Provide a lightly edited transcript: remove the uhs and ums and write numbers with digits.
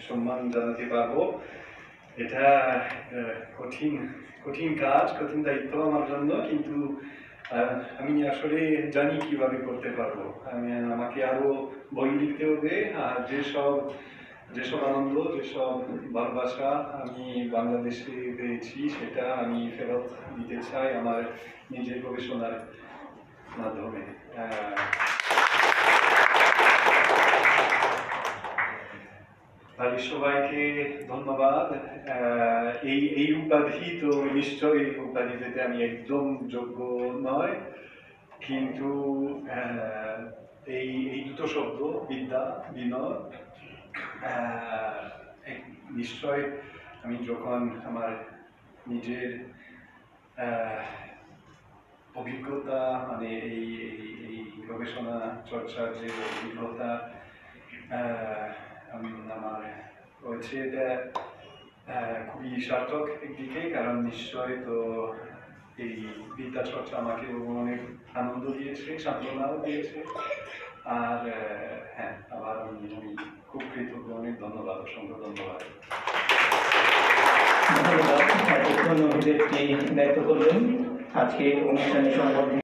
সম্মান জানাতে পারবো। এটা কঠিন কঠিন কাজ, কঠিন দায়িত্ব আমার জন্য, কিন্তু আমি আসলে জানি কিভাবে করতে পারবো। আমাকে আরো বই লিখতে হবে, আর যেসব আনন্দ, যেসব ভালোবাসা আমি বাংলাদেশে পেয়েছি সেটা আমি ফেরত দিতে চাই আমার নিজের গবেষণার মাধ্যমে। বাড়ির সবাইকে ধন্যবাদ। এই উপাধি তো নিশ্চয়ই, এই উপাধি পেতে আমি একদম যোগ্য নয়, কিন্তু এই দুটো শব্দ, বিদ্যা, বিনোদ, নিশ্চয় আমি যখন আমার নিজের অভিজ্ঞতা, মানে এই গবেষণা চর্চার যে অভিজ্ঞতা আমার হয়েছে, এটা খুবই সার্থক একদিকে, কারণ নিশ্চয় তো এই বিদ্যা চর্চা আমাকে অনেক আনন্দ দিয়েছে, সান্ত্বনাও দিয়েছে। আর হ্যাঁ, আবার আমি খুব কৃতজ্ঞ, অনেক ধন্যবাদ, অসংখ্য ধন্যবাদ। ধন্যবাদ, এতক্ষণ অভিব্যক্তি ব্যক্ত করলেন আজকে অনুষ্ঠানে সংবর্ধনা।